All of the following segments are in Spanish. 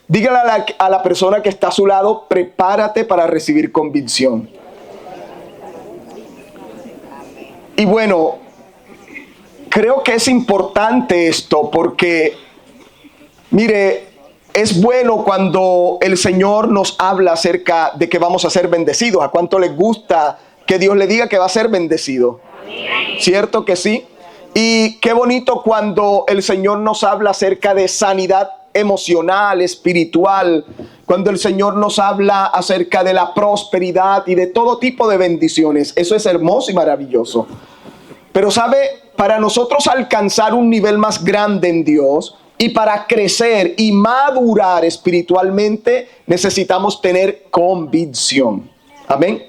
Dígale a la persona que está a su lado, prepárate para recibir convicción. Y bueno, creo que es importante esto porque, mire, es bueno cuando el Señor nos habla acerca de que vamos a ser bendecidos. ¿A cuánto les gusta que Dios le diga que va a ser bendecido? ¿Cierto que sí? Y qué bonito cuando el Señor nos habla acerca de sanidad emocional, espiritual, cuando el Señor nos habla acerca de la prosperidad y de todo tipo de bendiciones. Eso es hermoso y maravilloso. Pero sabe, para nosotros alcanzar un nivel más grande en Dios y para crecer y madurar espiritualmente, necesitamos tener convicción. Amén.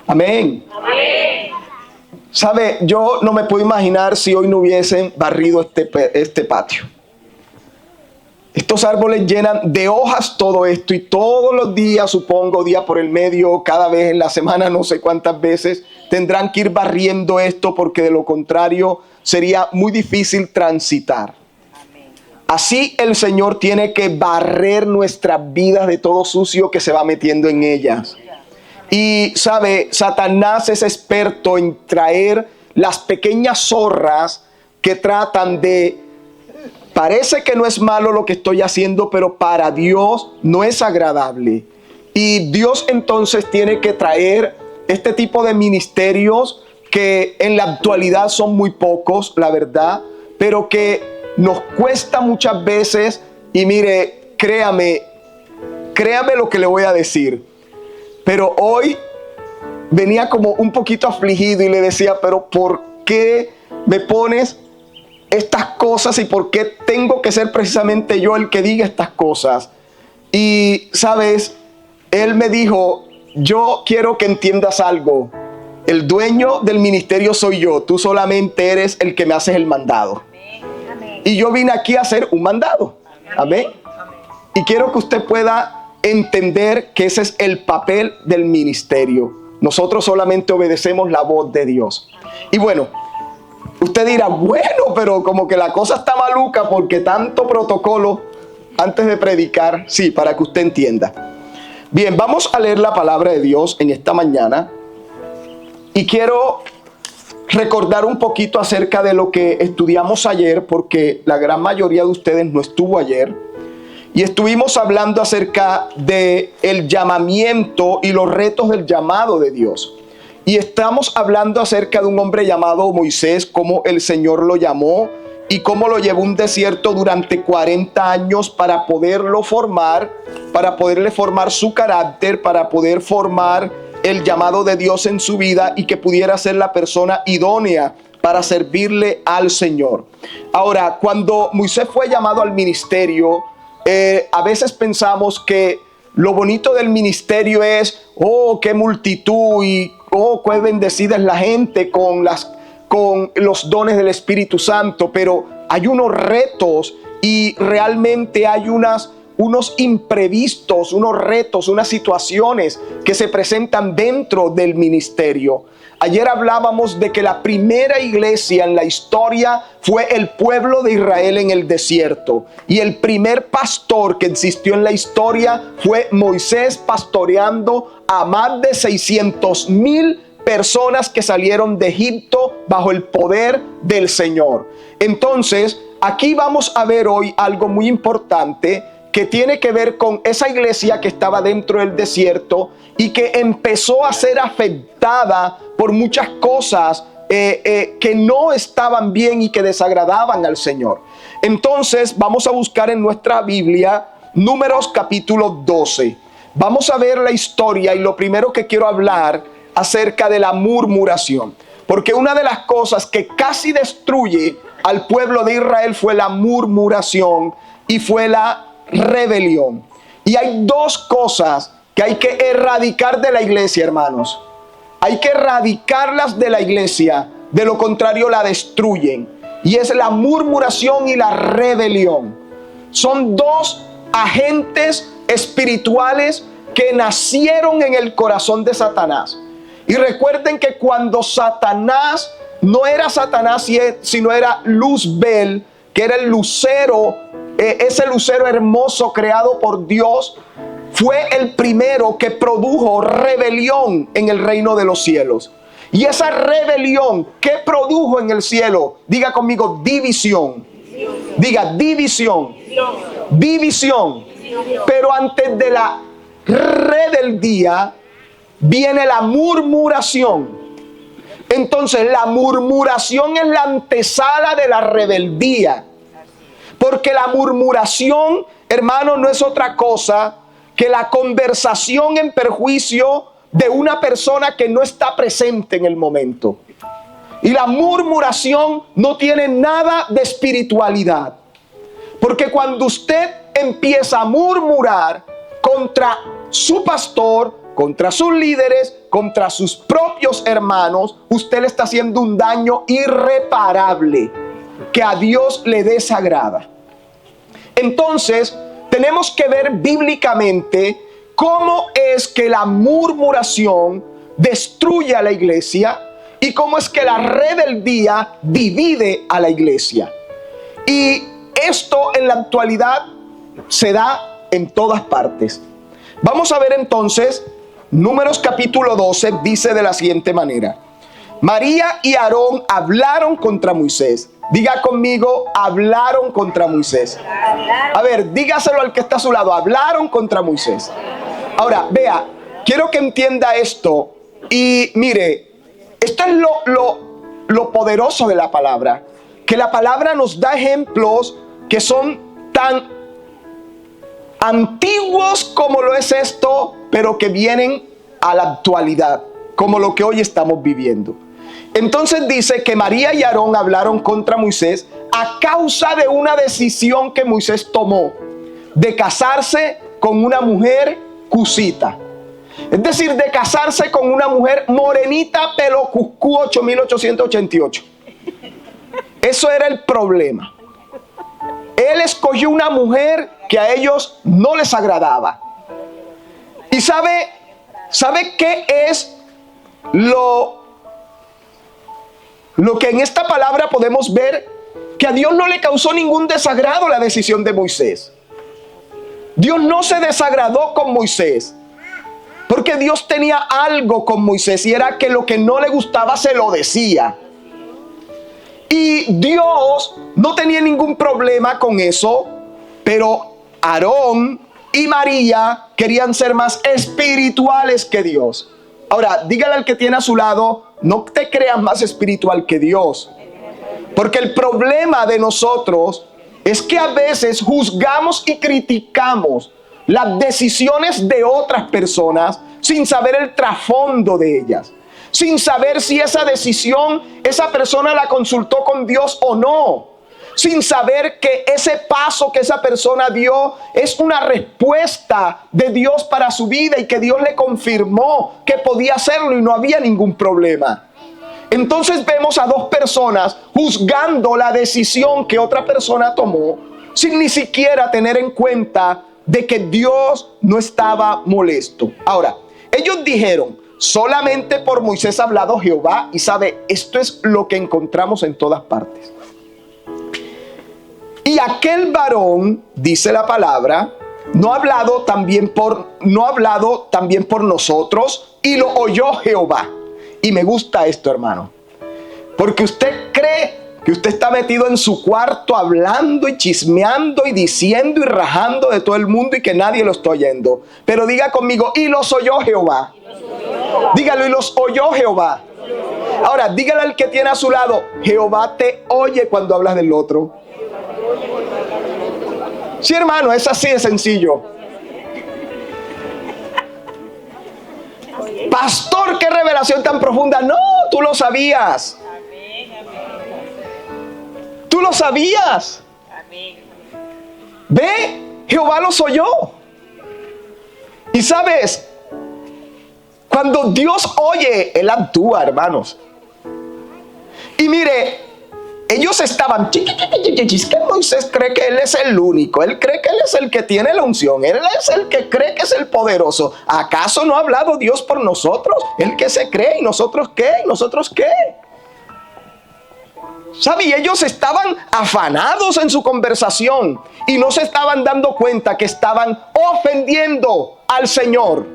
Amén. Amén. Sabe, yo no me puedo imaginar si hoy no hubiesen barrido este patio. Estos árboles llenan de hojas todo esto y todos los días, supongo, día por el medio, cada vez en la semana, no sé cuántas veces, tendrán que ir barriendo esto porque de lo contrario sería muy difícil transitar. Así el Señor tiene que barrer nuestras vidas de todo sucio que se va metiendo en ellas. Y sabe, Satanás es experto en traer las pequeñas zorras que tratan de... Parece que no es malo lo que estoy haciendo, pero para Dios no es agradable. Y Dios entonces tiene que traer este tipo de ministerios que en la actualidad son muy pocos, la verdad, pero que nos cuesta muchas veces. Y mire, créame lo que le voy a decir. Pero hoy venía como un poquito afligido y le decía, pero ¿por qué me pones estas cosas y por qué tengo que ser precisamente yo el que diga estas cosas? Y sabes, él me dijo, yo quiero que entiendas algo. El dueño del ministerio soy yo, tú solamente eres el que me haces el mandado. Amén. Y yo vine aquí a hacer un mandado. Amén. Y quiero que usted pueda entender que ese es el papel del ministerio. Nosotros solamente obedecemos la voz de Dios. Y bueno, usted dirá, bueno, pero como que la cosa está maluca porque tanto protocolo antes de predicar. Sí, para que usted entienda. Bien, vamos a leer la palabra de Dios en esta mañana. Y quiero recordar un poquito acerca de lo que estudiamos ayer, porque la gran mayoría de ustedes no estuvo ayer. Y estuvimos hablando acerca de el llamamiento y los retos del llamado de Dios. Y estamos hablando acerca de un hombre llamado Moisés, cómo el Señor lo llamó y cómo lo llevó a un desierto durante 40 años para poderlo formar, para poderle formar su carácter, para poder formar el llamado de Dios en su vida y que pudiera ser la persona idónea para servirle al Señor. Ahora, cuando Moisés fue llamado al ministerio, a veces pensamos que lo bonito del ministerio es, oh, qué multitud y oh, qué bendecida es la gente con los dones del Espíritu Santo, pero hay unos retos y realmente hay unos imprevistos, unos retos, unas situaciones que se presentan dentro del ministerio. Ayer hablábamos de que la primera iglesia en la historia fue el pueblo de Israel en el desierto. Y el primer pastor que existió en la historia fue Moisés pastoreando a más de 600,000 personas que salieron de Egipto bajo el poder del Señor. Entonces, aquí vamos a ver hoy algo muy importante que tiene que ver con esa iglesia que estaba dentro del desierto y que empezó a ser afectada por muchas cosas que no estaban bien y que desagradaban al Señor. Entonces vamos a buscar en nuestra Biblia Números capítulo 12. Vamos a ver la historia y lo primero que quiero hablar acerca de la murmuración. Porque una de las cosas que casi destruye al pueblo de Israel fue la murmuración y fue la rebelión. Y hay dos cosas que hay que erradicar de la iglesia, hermanos. Hay que erradicarlas de la iglesia, de lo contrario la destruyen. Y es la murmuración y la rebelión. Son dos agentes espirituales que nacieron en el corazón de Satanás. Y recuerden que cuando Satanás no era Satanás, sino era Luzbel, que era el lucero ese lucero hermoso creado por Dios, fue el primero que produjo rebelión en el reino de los cielos. Y esa rebelión, ¿qué produjo en el cielo? Diga conmigo, división. Diga, división. División. Pero antes de la rebeldía viene la murmuración. Entonces la murmuración es la antesala de la rebeldía. Porque la murmuración, hermano, no es otra cosa que la conversación en perjuicio de una persona que no está presente en el momento. Y la murmuración no tiene nada de espiritualidad. Porque cuando usted empieza a murmurar contra su pastor, contra sus líderes, contra sus propios hermanos, usted le está haciendo un daño irreparable que a Dios le desagrada. Entonces, tenemos que ver bíblicamente cómo es que la murmuración destruye a la iglesia y cómo es que la rebeldía divide a la iglesia. Y esto en la actualidad se da en todas partes. Vamos a ver entonces, Números capítulo 12 dice de la siguiente manera: María y Aarón hablaron contra Moisés. Diga conmigo, hablaron contra Moisés. A ver, dígaselo al que está a su lado, hablaron contra Moisés. Ahora, vea, quiero que entienda esto. Y mire, esto es lo poderoso de la palabra. Que la palabra nos da ejemplos que son tan antiguos como lo es esto, pero que vienen a la actualidad, como lo que hoy estamos viviendo. Entonces dice que María y Aarón hablaron contra Moisés a causa de una decisión que Moisés tomó de casarse con una mujer cusita. Es decir, de casarse con una mujer morenita, pelo cuscú 8888. Eso era el problema. Él escogió una mujer que a ellos no les agradaba. ¿Y sabe qué es lo que en esta palabra podemos ver? Que a Dios no le causó ningún desagrado la decisión de Moisés. Dios no se desagradó con Moisés, porque Dios tenía algo con Moisés, y era que lo que no le gustaba se lo decía. Y Dios no tenía ningún problema con eso, pero Aarón y María querían ser más espirituales que Dios. Ahora, dígale al que tiene a su lado, no te creas más espiritual que Dios. Porque el problema de nosotros es que a veces juzgamos y criticamos las decisiones de otras personas sin saber el trasfondo de ellas. Sin saber si esa decisión, esa persona la consultó con Dios o no. Sin saber que ese paso que esa persona dio es una respuesta de Dios para su vida y que Dios le confirmó que podía hacerlo y no había ningún problema. Entonces vemos a dos personas juzgando la decisión que otra persona tomó sin ni siquiera tener en cuenta de que Dios no estaba molesto. Ahora, ellos dijeron: solamente por Moisés ha hablado Jehová. Y sabe, esto es lo que encontramos en todas partes. Y aquel varón, dice la palabra, no ha hablado también por nosotros, y lo oyó Jehová. Y me gusta esto, hermano, porque usted cree que usted está metido en su cuarto hablando y chismeando y diciendo y rajando de todo el mundo y que nadie lo está oyendo. Pero diga conmigo: y los oyó Jehová. Dígalo: y los oyó Jehová. Ahora, dígale al que tiene a su lado: Jehová te oye cuando hablas del otro. Sí, hermano, es así de sencillo. Pastor, qué revelación tan profunda. No, tú lo sabías. Tú lo sabías. Ve, Jehová los oyó. Y sabes, cuando Dios oye, Él actúa, hermanos. Y mire, ellos estaban, que Moisés cree que él es el único, él cree que él es el que tiene la unción, él es el que cree que es el poderoso. ¿Acaso no ha hablado Dios por nosotros? Él que se cree, ¿y nosotros qué? ¿Y nosotros qué? ¿Sabe? Y ellos estaban afanados en su conversación y no se estaban dando cuenta que estaban ofendiendo al Señor.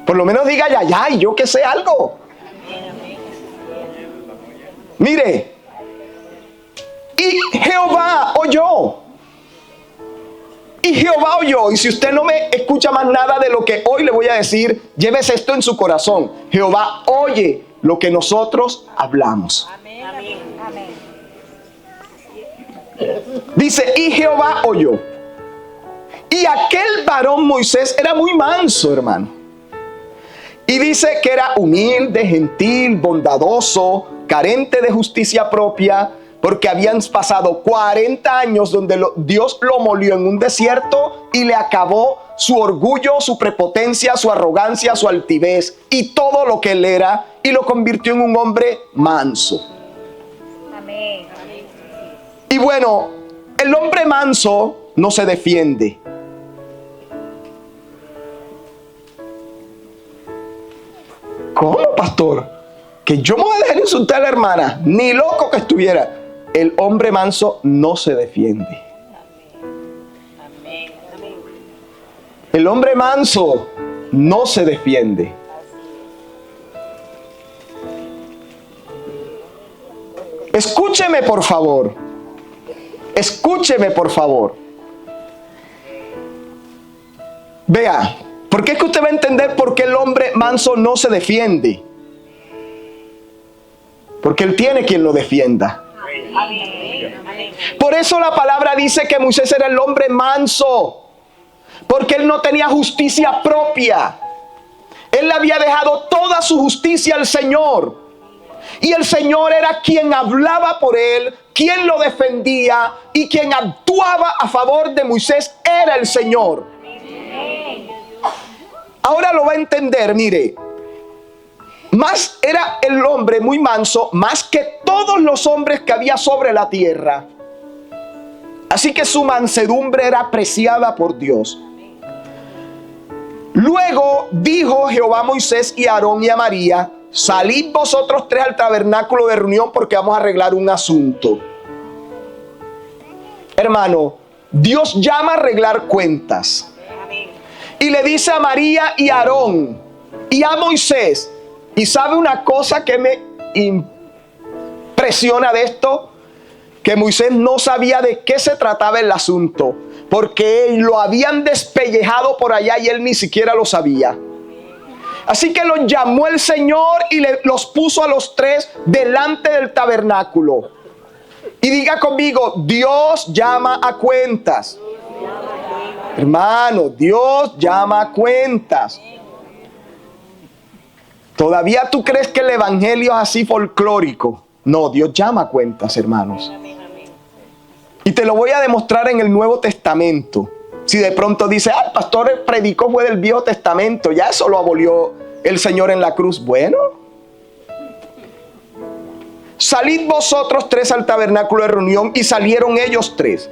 Por lo menos diga ya, y yo que sé algo. Mire, y Jehová oyó. Y Jehová oyó. Y si usted no me escucha más nada de lo que hoy le voy a decir, llévese esto en su corazón. Jehová oye lo que nosotros hablamos. Amén. Amén. Dice, y Jehová oyó. Y aquel varón Moisés era muy manso, hermano. Y dice que era humilde, gentil, bondadoso, carente de justicia propia, porque habían pasado 40 años donde Dios lo molió en un desierto y le acabó su orgullo, su prepotencia, su arrogancia, su altivez y todo lo que él era, y lo convirtió en un hombre manso. Amén. Y bueno, el hombre manso no se defiende. ¿Cómo, pastor? Que yo me voy a dejar insultar a la hermana, ni loco que estuviera. El hombre manso no se defiende. Amén. El hombre manso no se defiende. Escúcheme, por favor. Escúcheme, por favor. Vea, porque es que usted va a entender por qué el hombre manso no se defiende. Porque él tiene quien lo defienda. Por eso la palabra dice que Moisés era el hombre manso, porque él no tenía justicia propia. Él le había dejado toda su justicia al Señor, y el Señor era quien hablaba por él, quien lo defendía, y quien actuaba a favor de Moisés era el Señor. Ahora lo va a entender, mire. Más era el hombre muy manso, más que todos los hombres que había sobre la tierra. Así que su mansedumbre era apreciada por Dios. Luego dijo Jehová a Moisés y a Aarón y a María: salid vosotros tres al tabernáculo de reunión, porque vamos a arreglar un asunto. Hermano, Dios llama a arreglar cuentas. Y le dice a María y a Aarón y a Moisés. Y sabe una cosa que me impresiona de esto, que Moisés no sabía de qué se trataba el asunto, porque lo habían despellejado por allá y él ni siquiera lo sabía. Así que los llamó el Señor y los puso a los tres delante del tabernáculo. Y diga conmigo: Dios llama a cuentas. Hermano, Dios llama a cuentas. ¿Todavía tú crees que el evangelio es así folclórico? No, Dios llama a cuentas, hermanos. Y te lo voy a demostrar en el Nuevo Testamento. Si de pronto dice, el pastor predicó fue del Viejo Testamento, ya eso lo abolió el Señor en la cruz. Bueno, salid vosotros tres al tabernáculo de reunión. Y salieron ellos tres.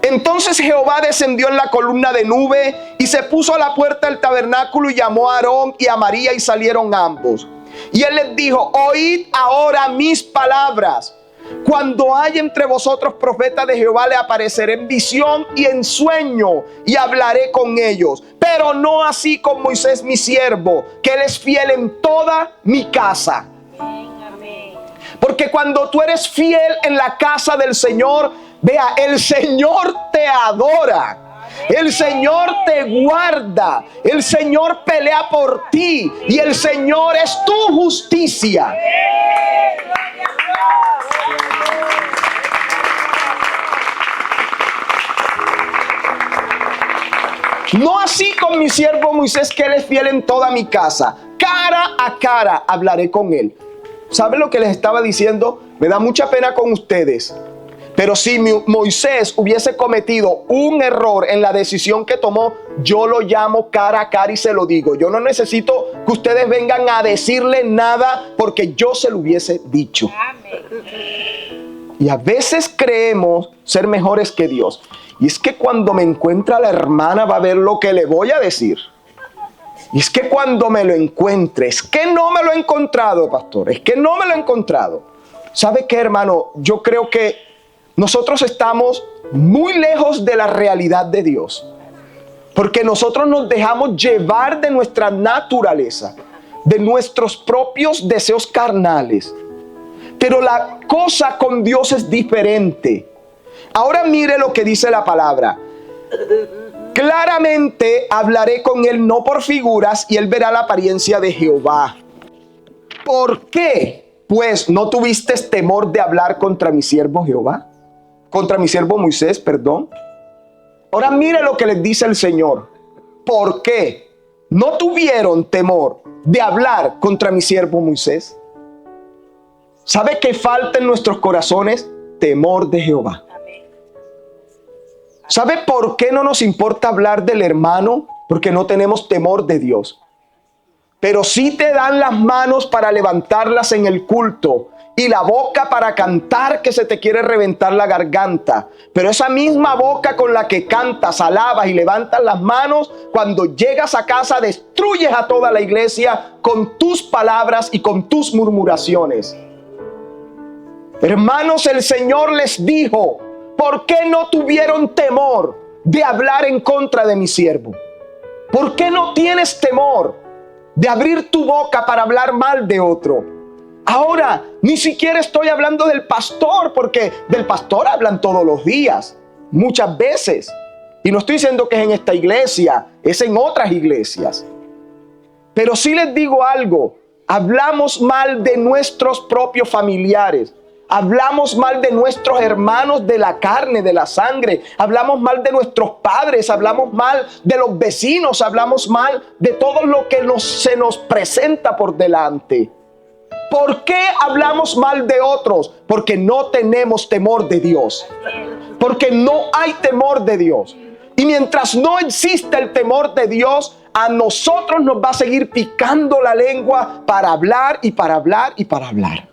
Entonces Jehová descendió en la columna de nube y se puso a la puerta del tabernáculo y llamó a Aarón y a María, y salieron ambos. Y él les dijo: oíd ahora mis palabras. Cuando haya entre vosotros profetas de Jehová, le apareceré en visión y en sueño, y hablaré con ellos. Pero no así con Moisés mi siervo, que él es fiel en toda mi casa. Porque cuando tú eres fiel en la casa del Señor, vea, el Señor te adora. El Señor te guarda. El Señor pelea por ti. Y el Señor es tu justicia. No así con mi siervo Moisés, que él es fiel en toda mi casa. Cara a cara hablaré con él. ¿Saben lo que les estaba diciendo? Me da mucha pena con ustedes. Pero si Moisés hubiese cometido un error en la decisión que tomó, yo lo llamo cara a cara y se lo digo. Yo no necesito que ustedes vengan a decirle nada, porque yo se lo hubiese dicho. Y a veces creemos ser mejores que Dios. Y es que cuando me encuentra la hermana va a ver lo que le voy a decir. Y es que cuando me lo encuentre, es que no me lo he encontrado, pastor, es que no me lo he encontrado. ¿Sabe qué, hermano? Yo creo que nosotros estamos muy lejos de la realidad de Dios. Porque nosotros nos dejamos llevar de nuestra naturaleza, de nuestros propios deseos carnales. Pero la cosa con Dios es diferente. Ahora mire lo que dice la palabra. Claramente hablaré con él no por figuras, y él verá la apariencia de Jehová. ¿Por qué, pues, no tuviste temor de hablar contra mi siervo Jehová? Contra mi siervo Moisés, perdón. Ahora mire lo que les dice el Señor. ¿Por qué no tuvieron temor de hablar contra mi siervo Moisés? ¿Sabe qué falta en nuestros corazones? Temor de Jehová. ¿Sabe por qué no nos importa hablar del hermano? Porque no tenemos temor de Dios. Pero sí te dan las manos para levantarlas en el culto y la boca para cantar, que se te quiere reventar la garganta. Pero esa misma boca con la que cantas, alabas y levantas las manos, cuando llegas a casa destruyes a toda la iglesia con tus palabras y con tus murmuraciones. Hermanos, el Señor les dijo: ¿por qué no tuvieron temor de hablar en contra de mi siervo? ¿Por qué no tienes temor de abrir tu boca para hablar mal de otro? Ahora, ni siquiera estoy hablando del pastor, porque del pastor hablan todos los días, muchas veces. Y no estoy diciendo que es en esta iglesia, es en otras iglesias. Pero sí les digo algo: hablamos mal de nuestros propios familiares. Hablamos mal de nuestros hermanos de la carne, de la sangre. Hablamos mal de nuestros padres. Hablamos mal de los vecinos. Hablamos mal de todo lo que se nos presenta por delante. ¿Por qué hablamos mal de otros? Porque no tenemos temor de Dios. Porque no hay temor de Dios. Y mientras no exista el temor de Dios, a nosotros nos va a seguir picando la lengua para hablar y para hablar y para hablar.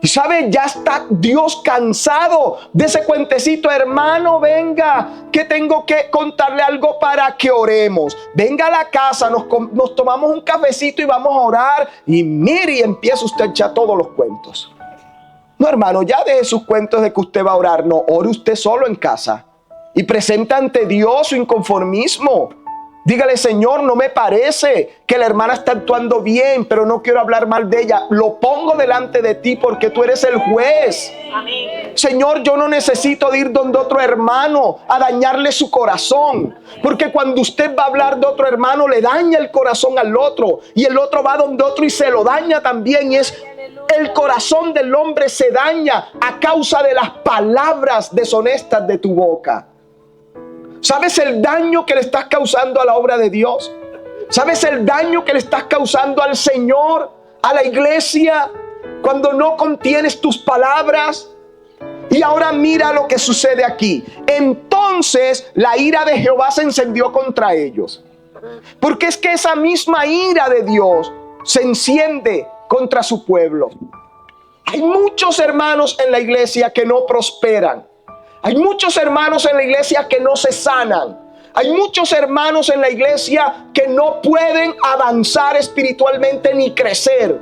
Y sabe, ya está Dios cansado de ese cuentecito. Hermano, venga, que tengo que contarle algo para que oremos. Venga a la casa, nos tomamos un cafecito y vamos a orar. Y mire, y empieza usted a echar todos los cuentos. No, hermano, ya deje sus cuentos de que usted va a orar. No, ore usted solo en casa y presenta ante Dios su inconformismo. Dígale: Señor, no me parece que la hermana está actuando bien, pero no quiero hablar mal de ella. Lo pongo delante de ti porque tú eres el juez. Amén. Señor, yo no necesito de ir donde otro hermano a dañarle su corazón. Porque cuando usted va a hablar de otro hermano, le daña el corazón al otro. Y el otro va donde otro y se lo daña también. Y es el corazón del hombre se daña a causa de las palabras deshonestas de tu boca. ¿Sabes el daño que le estás causando a la obra de Dios? ¿Sabes el daño que le estás causando al Señor, a la iglesia, cuando no contienes tus palabras? Y ahora mira lo que sucede aquí. Entonces la ira de Jehová se encendió contra ellos. Porque es que esa misma ira de Dios se enciende contra su pueblo. Hay muchos hermanos en la iglesia que no prosperan. Hay muchos hermanos en la iglesia que no se sanan. Hay muchos hermanos en la iglesia que no pueden avanzar espiritualmente ni crecer.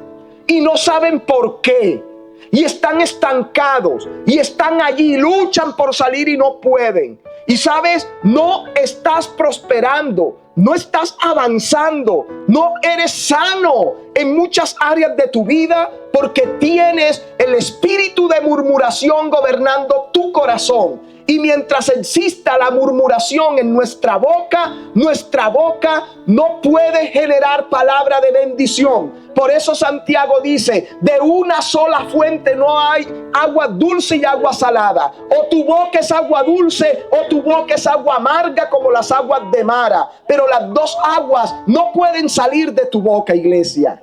Y no saben por qué. Y están estancados. Y están allí, luchan por salir y no pueden. Y sabes, no estás prosperando. No estás avanzando. No eres sano en muchas áreas de tu vida porque tienes el espíritu de murmuración gobernando tu corazón. Y mientras exista la murmuración en nuestra boca no puede generar palabra de bendición. Por eso Santiago dice: de una sola fuente no hay agua dulce y agua salada. O tu boca es agua dulce o tu boca es agua amarga como las aguas de Mara. Pero las dos aguas no pueden salir de tu boca, iglesia.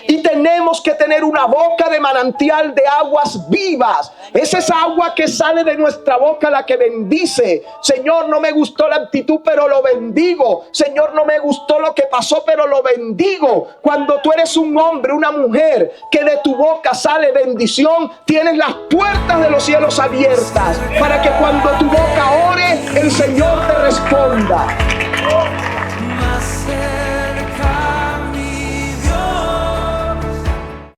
Y tenemos que tener una boca de manantial de aguas vivas. Es esa agua que sale de nuestra boca la que bendice. Señor, no me gustó la actitud, pero lo bendigo. Señor, no me gustó lo que pasó, pero lo bendigo. Cuando tú eres un hombre, una mujer, que de tu boca sale bendición, tienes las puertas de los cielos abiertas para que cuando tu boca ore,